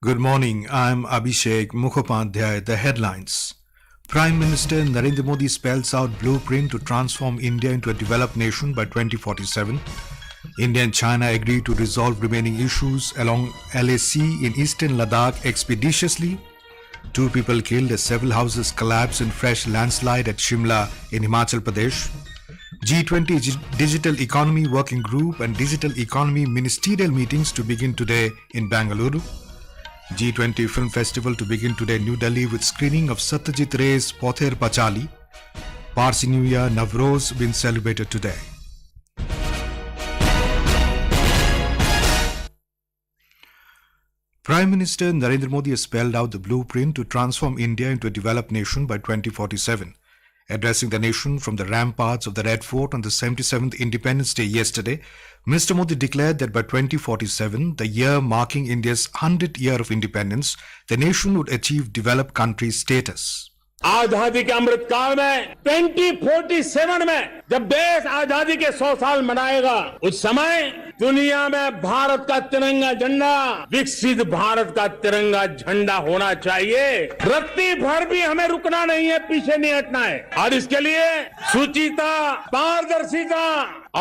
Good morning. I'm Abhishek Mukhopadhyay. The headlines. Prime Minister Narendra Modi spells out blueprint to transform India into a developed nation by 2047. India and China agree to resolve remaining issues along LAC in eastern Ladakh expeditiously. 2 people killed as several houses collapse in fresh landslide at Shimla in Himachal Pradesh. G20 Digital Economy Working Group and Digital Economy Ministerial meetings to begin today in Bengaluru. G20 Film Festival to begin today in New Delhi with screening of Satyajit Ray's Panchali. Parsi New Year, Navroz being celebrated today. Prime Minister Narendra Modi has spelled out the blueprint to transform India into a developed nation by 2047. Addressing the nation from the ramparts of the Red Fort on the 77th Independence Day yesterday, Mr. Modi declared that by 2047, the year marking India's 100th year of independence, the nation would achieve developed country status. आजादी के अमृत काल में 2047 में जब देश आजादी के 100 साल मनाएगा उस समय दुनिया में भारत का तिरंगा झंडा विकसित भारत का तिरंगा झंडा होना चाहिए। रत्ती भर भी हमें रुकना नहीं है, पीछे नहीं हटना है और इसके लिए सुचिता, पारदर्शिता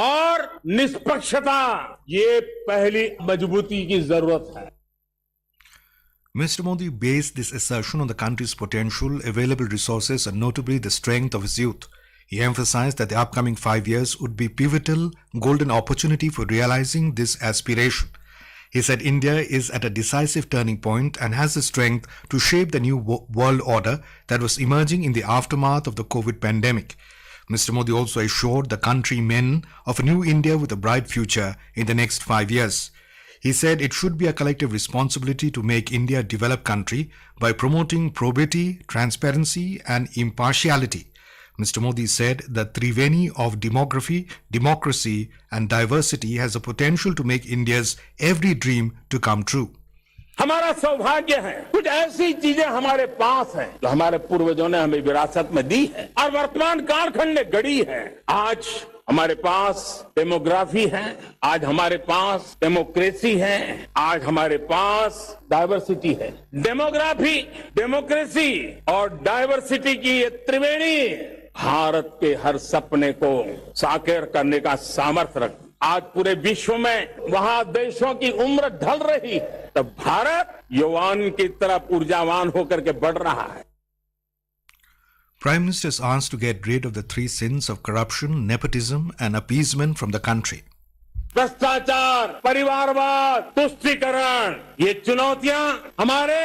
और निष्पक्षता ये पहली मजबूती की जरूरत है। Mr. Modi based this assertion on the country's potential, available resources, and notably the strength of its youth. He emphasized that the upcoming 5 years would be pivotal, golden opportunity for realizing this aspiration. He said India is at a decisive turning point and has the strength to shape the new world order that was emerging in the aftermath of the COVID pandemic. Mr. Modi also assured the countrymen of a new India with a bright future in the next 5 years. He said it should be a collective responsibility to make India a developed country by promoting probity, transparency and impartiality. Mr. Modi said the Triveni of demography, democracy and diversity has the potential to make India's every dream to come true. हमारा सौभाग्य है कुछ ऐसी चीजें हमारे पास हैं जो हमारे पूर्वजों ने हमें विरासत में दी है और वर्तमान कालखंड ने गढ़ी है। आज हमारे पास डेमोग्राफी है, आज हमारे पास डेमोक्रेसी है, आज हमारे पास डाइवर्सिटी है। डेमोग्राफी, डेमोक्रेसी और डाइवर्सिटी की ये त्रिवेणी भारत के हर सपने को साकार करने का सामर्थ्य रखती। आज पूरे विश्व में वहां देशों की उम्र ढल रही है तो भारत युवान की तरफ ऊर्जावान होकर के बढ़ रहा है। Prime Minister is asked to get rid of the 3 sins of corruption, nepotism and appeasement from the country. भ्रष्टाचार, परिवारवाद, तुष्टीकरण ये चुनौतियां हमारे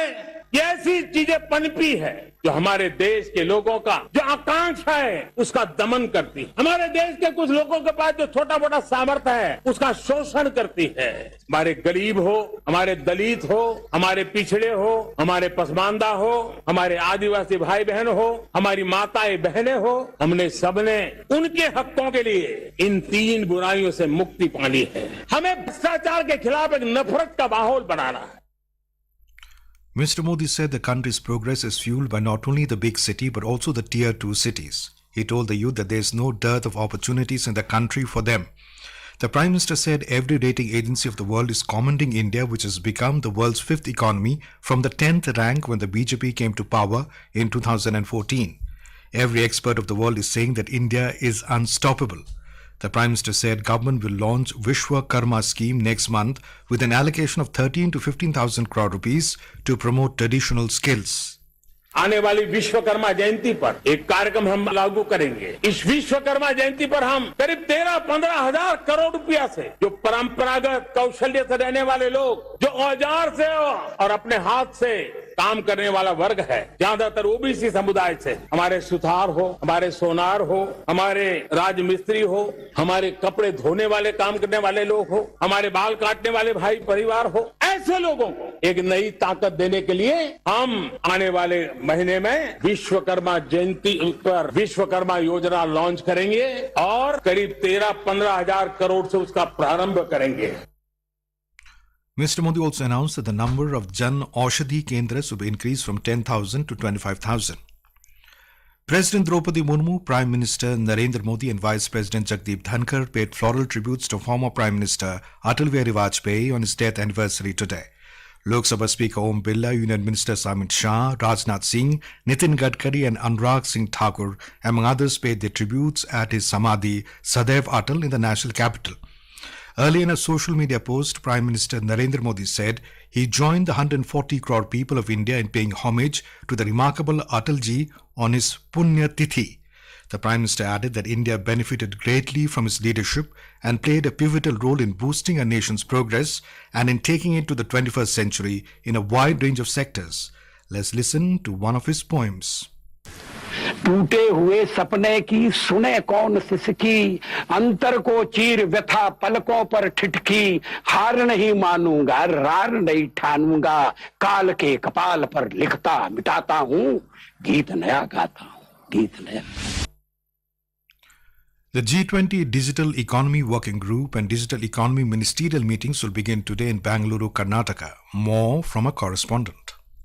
ऐसी चीजें पनपी है जो हमारे देश के लोगों का जो आकांक्षा है उसका दमन करती है। हमारे देश के कुछ लोगों के पास जो छोटा मोटा सामर्थ्य है उसका शोषण करती है। हमारे गरीब हो, हमारे दलित हो, हमारे पिछड़े हो, हमारे पसमानदा हो, हमारे आदिवासी भाई बहन हो, हमारी माताएं बहनें हो, हमने सबने उनके हकों के लिए इन 3 बुराइयों से मुक्ति पानी है। हमें भ्रष्टाचार के खिलाफ एक नफरत का माहौल बनाना है। Mr. Modi said the country's progress is fueled by not only the big city but also the tier 2 cities. He told the youth that there is no dearth of opportunities in the country for them. The Prime Minister said every rating agency of the world is commending India, which has become the world's 5th economy from the 10th rank when the BJP came to power in 2014. Every expert of the world is saying that India is unstoppable. The Prime Minister said government will launch Vishwakarma scheme next month with an allocation of 13 to 15,000 crore rupees to promote traditional skills. आने वाली विश्वकर्मा जयंती पर एक कार्यक्रम हम लागू करेंगे। इस विश्वकर्मा जयंती पर हम करीब 13-15 हजार करोड़ रुपया से जो परंपरागत कौशल्य से रहने वाले लोग जो औजार से और अपने हाथ से काम करने वाला वर्ग है, ज्यादातर ओबीसी समुदाय से, हमारे सुथार हो, हमारे सोनार हो, हमारे राजमिस्त्री हो, हमारे कपड़े धोने वाले काम करने वाले लोग हो, हमारे बाल काटने वाले भाई परिवार हो, ऐसे लोगों को एक नई ताकत देने के लिए हम आने वाले महीने में विश्वकर्मा जयंती पर विश्वकर्मा योजना लॉन्च करेंगे और करीब 13-15 हजार करोड़ से उसका प्रारंभ करेंगे। Mr. Modi also announced that the number of Jan Aushadhi Kendras will be increased from 10,000 to 25,000. President Draupadi Murmu, Prime Minister Narendra Modi and Vice President Jagdeep Dhankar paid floral tributes to former Prime Minister Atal Bihari Vajpayee on his death anniversary today. Lok Sabha Speaker Om Birla, Union Ministers Amit Shah, Rajnath Singh, Nitin Gadkari and Anurag Singh Thakur, among others, paid their tributes at his Samadhi, Sadaiv Atal, in the national capital. Earlier in a social media post, Prime Minister Narendra Modi said he joined the 140 crore people of India in paying homage to the remarkable Atalji on his Punya Tithi. The Prime Minister added that India benefited greatly from his leadership and played a pivotal role in boosting our nation's progress and in taking it to the 21st century in a wide range of sectors. Let's listen to one of his poems. टूटे हुए सपने की सुने कौन सिसकी, अंतर को चीर व्यथा पलकों पर ठिठकी, हार नहीं मानूंगा रार नहीं ठानूंगा, काल के कपाल पर लिखता मिटाता हूँ, गीत नया गाता हूँ, गीत नया. The G20 Digital Economy Working Group and Digital Economy Ministerial meetings will begin today in Bengaluru, Karnataka. More from a correspondent.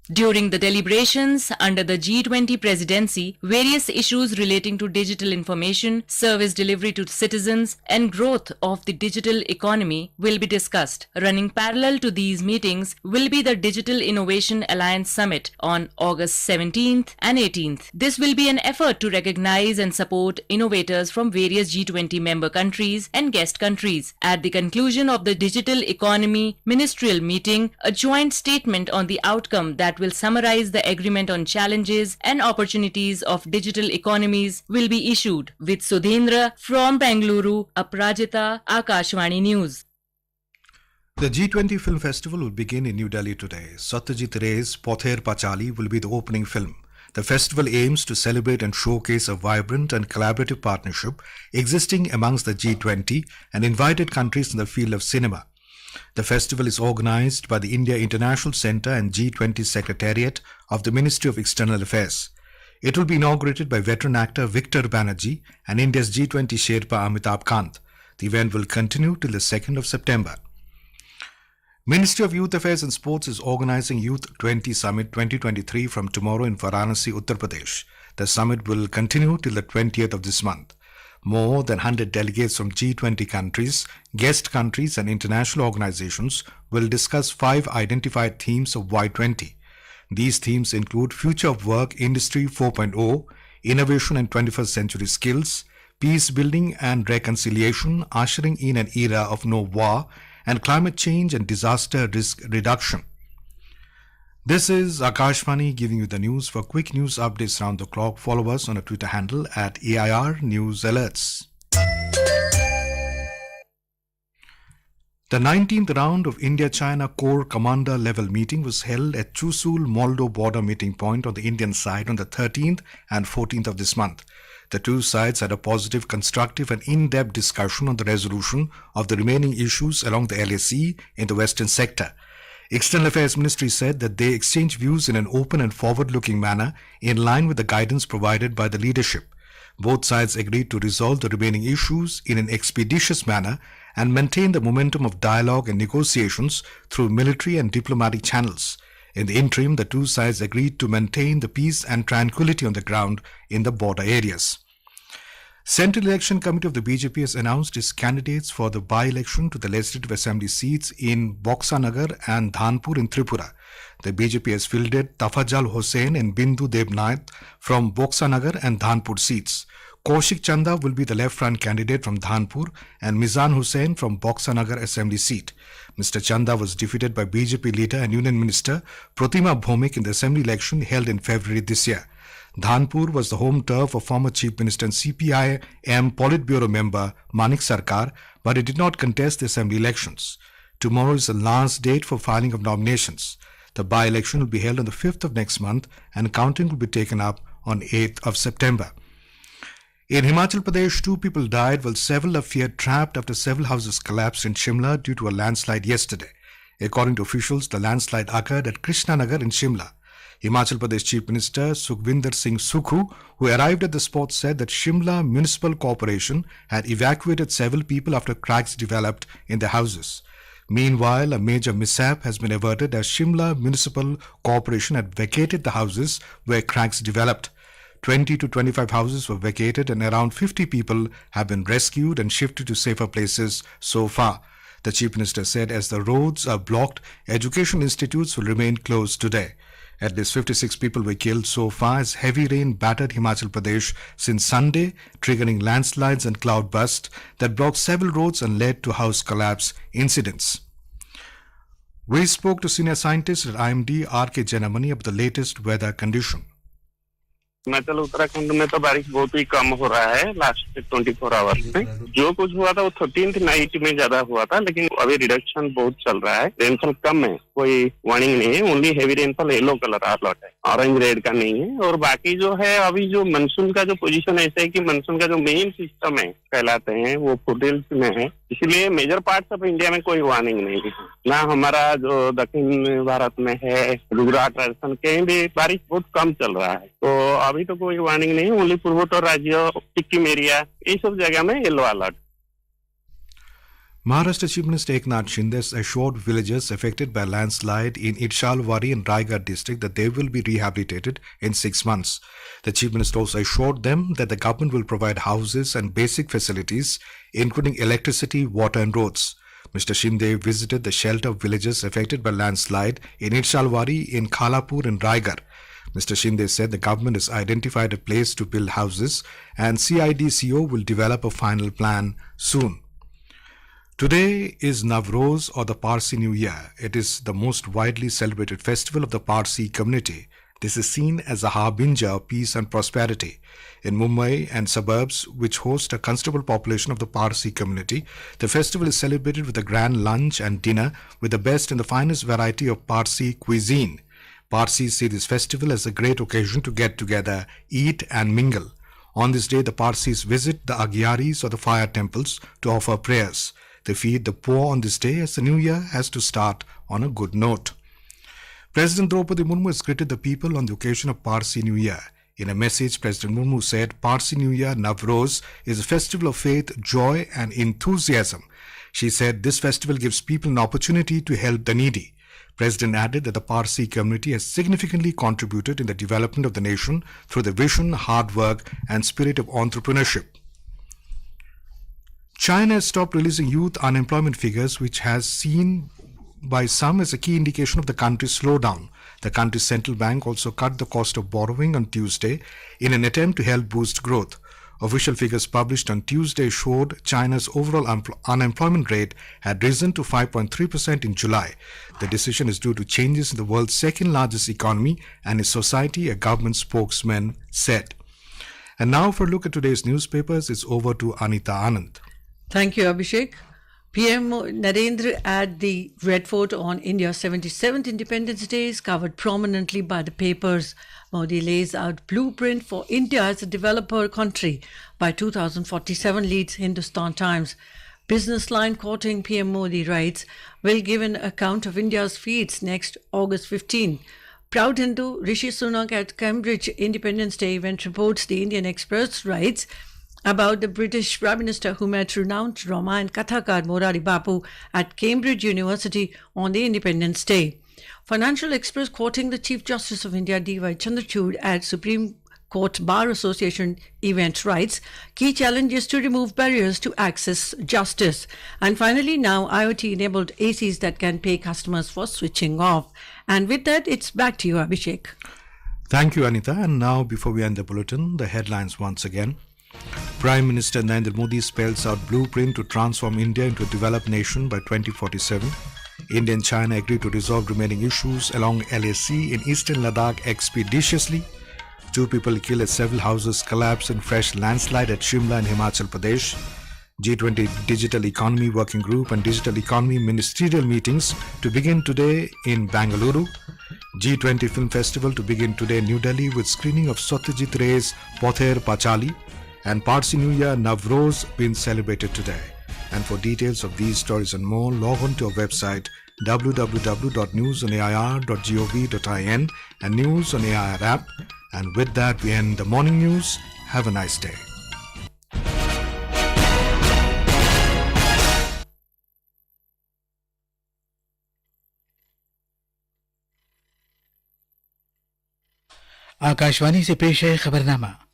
During the deliberations under the G20 presidency, various issues relating to digital information, service delivery to citizens, and growth of the digital economy will be discussed. Running parallel to these meetings will be the Digital Innovation Alliance Summit on August 17th and 18th. This will be an effort to recognize and support innovators from various G20 member countries and guest countries. At the conclusion of the Digital Economy Ministerial meeting, a joint statement on the outcome that will summarize the agreement on challenges and opportunities of digital economies will be issued. With Sudhendra from Bengaluru, Aprajita, Akashvani News. The G20 Film Festival will begin in New Delhi today. Satyajit Ray's Panchali will be the opening film. The festival aims to celebrate and showcase a vibrant and collaborative partnership existing amongst the G20 and invited countries in the field of cinema. The festival is organized by the India International Centre and G20 Secretariat of the Ministry of External Affairs. It will be inaugurated by veteran actor Victor Banerjee and India's G20 Sherpa Amitabh Kant. The event will continue till the 2nd of September. Ministry of Youth Affairs and Sports is organizing Youth 20 Summit 2023 from tomorrow in Varanasi, Uttar Pradesh. The summit will continue till the 20th of this month. More than 100 delegates from G20 countries, guest countries and international organizations will discuss 5 identified themes of Y20. These themes include Future of Work Industry 4.0, Innovation and 21st Century Skills, Peace Building and Reconciliation, Ushering in an Era of No War, and Climate Change and Disaster Risk Reduction. This is Akashvani giving you the news. For quick news updates round the clock, follow us on our Twitter handle at AIR News Alerts. The 19th round of India-China Corps Commander level meeting was held at Chushul-Moldo border meeting point on the Indian side on the 13th and 14th of this month. The two sides had a positive, constructive and in-depth discussion on the resolution of the remaining issues along the LAC in the western sector. External Affairs Ministry said that they exchanged views in an open and forward-looking manner in line with the guidance provided by the leadership. Both sides agreed to resolve the remaining issues in an expeditious manner and maintain the momentum of dialogue and negotiations through military and diplomatic channels. In the interim, the two sides agreed to maintain the peace and tranquility on the ground in the border areas. Central Election Committee of the BJP has announced its candidates for the by-election to the Legislative Assembly seats in Boxanagar and Dhanpur in Tripura. The BJP has fielded Tafajal Hossain and Bindu Debnath from Boxanagar and Dhanpur seats. Kaushik Chanda will be the left-front candidate from Dhanpur and Mizan Hussain from Boxanagar Assembly seat. Mr. Chanda was defeated by BJP leader and Union Minister Pratima Bhomik in the Assembly election held in February this year. Dhanpur was the home turf of former Chief Minister and CPI-M Politburo member Manik Sarkar, but it did not contest the Assembly elections. Tomorrow is the last date for filing of nominations. The by-election will be held on the 5th of next month and counting will be taken up on 8th of September. In Himachal Pradesh, 2 people died while several are feared trapped after several houses collapsed in Shimla due to a landslide yesterday. According to officials, the landslide occurred at Krishnanagar in Shimla. Himachal Pradesh Chief Minister Sukhvinder Singh Sukhu, who arrived at the spot, said that Shimla Municipal Corporation had evacuated several people after cracks developed in their houses. Meanwhile, a major mishap has been averted as Shimla Municipal Corporation had vacated the houses where cracks developed. 20 to 25 houses were vacated and around 50 people have been rescued and shifted to safer places so far. The Chief Minister said as the roads are blocked, education institutes will remain closed today. At least 56 people were killed so far as heavy rain battered Himachal Pradesh since Sunday, triggering landslides and cloud bursts that blocked several roads and led to house collapse incidents. We spoke to senior scientist at IMD R.K. Janamani about the latest weather condition. Himachal Uttarakhand में तो बारिश बहुत ही कम हो रहा है last 24 hours में। जो कुछ हुआ था वो 13th नाइट में ज्यादा हुआ था, लेकिन अभी रिडक्शन बहुत चल रहा है। रेनफॉल कम है, कोई वार्निंग नहीं है, only heavy rainfall yellow colour alert है, ऑरेंज रेड का नहीं है। और बाकी जो है अभी जो मानसून का जो पोजीशन ऐसा है कि मानसून का जो मेन सिस्टम है कहलाते हैं वो फुटहिल्स में है, इसलिए मेजर पार्ट्स ऑफ इंडिया में कोई वार्निंग नहीं है। ना हमारा जो दक्षिण भारत में है गुजरात राजस्थान कहीं भी बारिश बहुत कम चल रहा है, तो अभी तो कोई वार्निंग नहीं, ओनली पूर्वोत्तर राज्य सिक्किम एरिया ये सब जगह में yellow alert. Maharashtra Chief Minister Eknath Shinde assured villagers affected by landslide in Itshalwari and Raigad district that they will be rehabilitated in 6 months. The Chief Minister also assured them that the government will provide houses and basic facilities, including electricity, water and roads. Mr. Shinde visited the shelter of villages affected by landslide in Itshalwari, in Khalapur and Raigad. Mr. Shinde said the government has identified a place to build houses and CIDCO will develop a final plan soon. Today is Navroz, or the Parsi New Year. It is the most widely celebrated festival of the Parsi community. This is seen as a harbinger of peace and prosperity. In Mumbai and suburbs, which host a considerable population of the Parsi community, the festival is celebrated with a grand lunch and dinner with the best and the finest variety of Parsi cuisine. Parsis see this festival as a great occasion to get together, eat and mingle. On this day, the Parsis visit the Agyaris or the fire temples to offer prayers. They feed the poor on this day as the new year has to start on a good note. President Draupadi Murmu has greeted the people on the occasion of Parsi New Year. In a message, President Murmu said Parsi New Year Navroz is a festival of faith, joy and enthusiasm. She said this festival gives people an opportunity to help the needy. President added that the Parsi community has significantly contributed in the development of the nation through the vision, hard work and spirit of entrepreneurship. China has stopped releasing youth unemployment figures, which has seen by some as a key indication of the country's slowdown. The country's central bank also cut the cost of borrowing on Tuesday in an attempt to help boost growth. Official figures published on Tuesday showed China's overall unemployment rate had risen to 5.3% in July. The decision is due to changes in the world's second largest economy and its society, a government spokesman said. And now for a look at today's newspapers, it's over to Anita Anand. Thank you, Abhishek. PM Narendra at the Red Fort on India's 77th Independence Day is covered prominently by the papers. Modi lays out blueprint for India as a developer country by 2047, leads Hindustan Times. Business line quoting PM Modi writes, will give an account of India's feats next August 15. Proud Hindu Rishi Sunak at Cambridge Independence Day event reports. The Indian Express writes about the British Prime Minister who met renowned Rama and Kathakar Morari Bapu at Cambridge University on the Independence Day. Financial Express quoting the Chief Justice of India D.Y. Chandrachud at Supreme Court Bar Association event writes, key challenges to remove barriers to access justice. And finally, now IoT-enabled ACs that can pay customers for switching off. And with that, it's back to you, Abhishek. Thank you, Anita. And now, before we end the bulletin, the headlines once again. Prime Minister Narendra Modi spells out blueprint to transform India into a developed nation by 2047. India and China agree to resolve remaining issues along LAC in eastern Ladakh expeditiously. 2 people killed as several houses collapse in fresh landslide at Shimla in Himachal Pradesh. G20 Digital Economy Working Group and Digital Economy Ministerial meetings to begin today in Bengaluru. G20 Film Festival to begin today in New Delhi with screening of Satyajit Ray's Panchali. And Parsi New Year Navroz being celebrated today. And for details of these stories and more, log on to our website www.newsonair.gov.in and News on AIR app. And with that, we end the morning news. Have a nice day. Akashvani से पेश है खबरनामा।